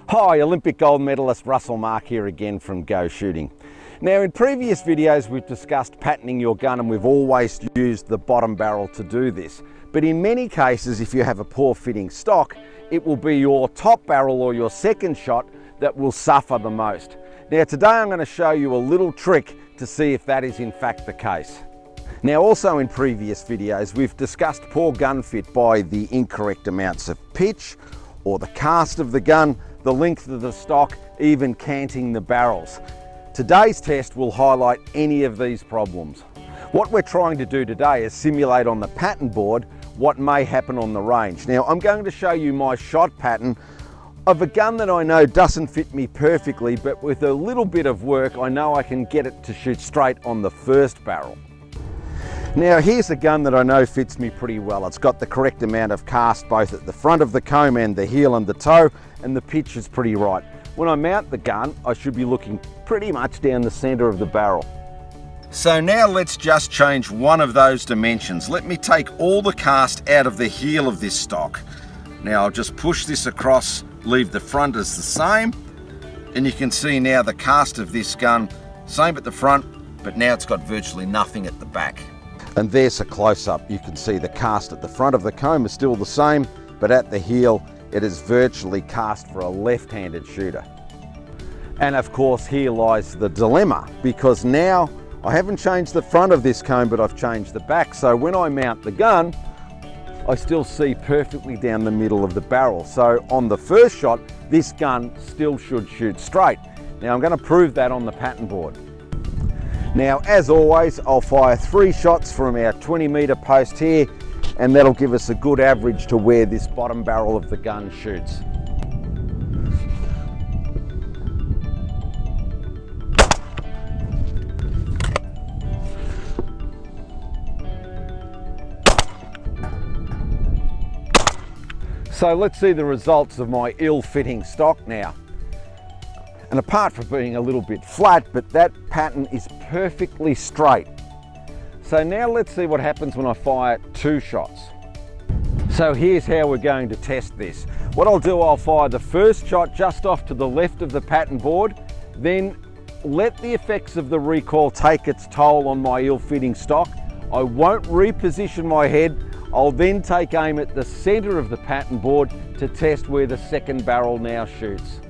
Hi, Olympic gold medalist Russell Mark here again from Go Shooting. Now in previous videos we've discussed patterning your gun and we've always used the bottom barrel to do this. But in many cases, if you have a poor fitting stock, it will be your top barrel or your second shot that will suffer the most. Now today I'm going to show you a little trick to see if that is in fact the case. Now also in previous videos we've discussed poor gun fit by the incorrect amounts of pitch or the cast of the gun, the length of the stock, even canting the barrels. Today's test will highlight any of these problems. What we're trying to do today is simulate on the pattern board what may happen on the range. Now I'm going to show you my shot pattern of a gun that I know doesn't fit me perfectly, but with a little bit of work I know I can get it to shoot straight on the first barrel. Now here's a gun that I know fits me pretty well. It's got the correct amount of cast both at the front of the comb and the heel and the toe, and the pitch is pretty right. When I mount the gun, I should be looking pretty much down the center of the barrel. So now let's just change one of those dimensions. Let me take all the cast out of the heel of this stock. Now I'll just push this across, leave the front as the same, and you can see now the cast of this gun, same at the front, but now it's got virtually nothing at the back. And there's a close-up. You can see the cast at the front of the comb is still the same, but at the heel it is virtually cast for a left-handed shooter. And of course here lies the dilemma, because now I haven't changed the front of this comb, but I've changed the back. So when I mount the gun, I still see perfectly down the middle of the barrel. So on the first shot, this gun still should shoot straight. Now I'm going to prove that on the pattern board. Now as always, I'll fire 3 shots from our 20-meter post here, and that'll give us a good average to where this bottom barrel of the gun shoots. So let's see the results of my ill-fitting stock now. And apart from being a little bit flat, but that pattern is perfectly straight. So now let's see what happens when I fire 2 shots. So here's how we're going to test this. What I'll do, I'll fire the first shot just off to the left of the pattern board, then let the effects of the recoil take its toll on my ill-fitting stock. I won't reposition my head. I'll then take aim at the center of the pattern board to test where the second barrel now shoots.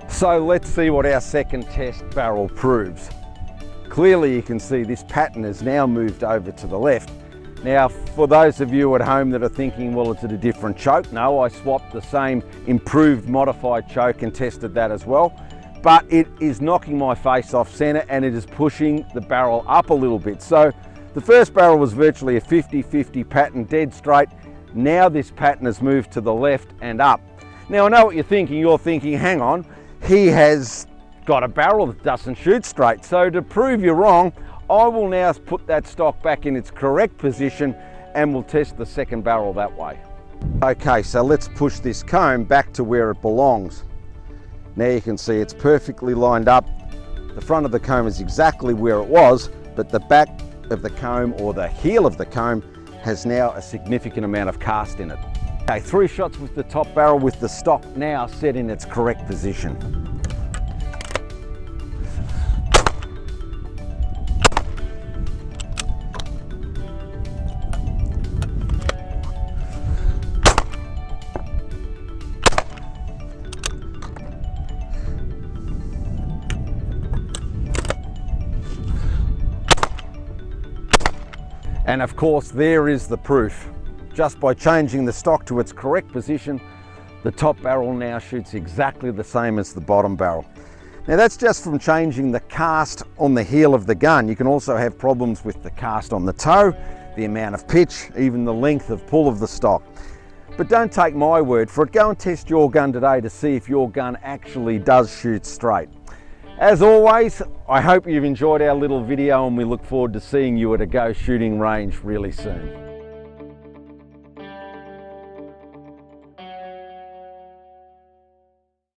So let's see what our second test barrel proves. Clearly you can see this pattern has now moved over to the left. Now for those of you at home that are thinking, well, it's at a different choke. No, I swapped the same improved modified choke and tested that as well. But it is knocking my face off center and it is pushing the barrel up a little bit. So the first barrel was virtually a 50-50 pattern, dead straight. Now this pattern has moved to the left and up. Now I know what you're thinking. You're thinking, hang on, he has got a barrel that doesn't shoot straight. So to prove you wrong, I will now put that stock back in its correct position and we'll test the second barrel that way. Okay, so let's push this comb back to where it belongs. Now you can see it's perfectly lined up. The front of the comb is exactly where it was, but the back of the comb or the heel of the comb has now a significant amount of cast in it. Okay, 3 shots with the top barrel with the stock now set in its correct position. And of course, there is the proof. Just by changing the stock to its correct position, the top barrel now shoots exactly the same as the bottom barrel. Now that's just from changing the cast on the heel of the gun. You can also have problems with the cast on the toe, the amount of pitch, even the length of pull of the stock. But don't take my word for it. Go and test your gun today to see if your gun actually does shoot straight. As always, I hope you've enjoyed our little video and we look forward to seeing you at a Go Shooting range really soon.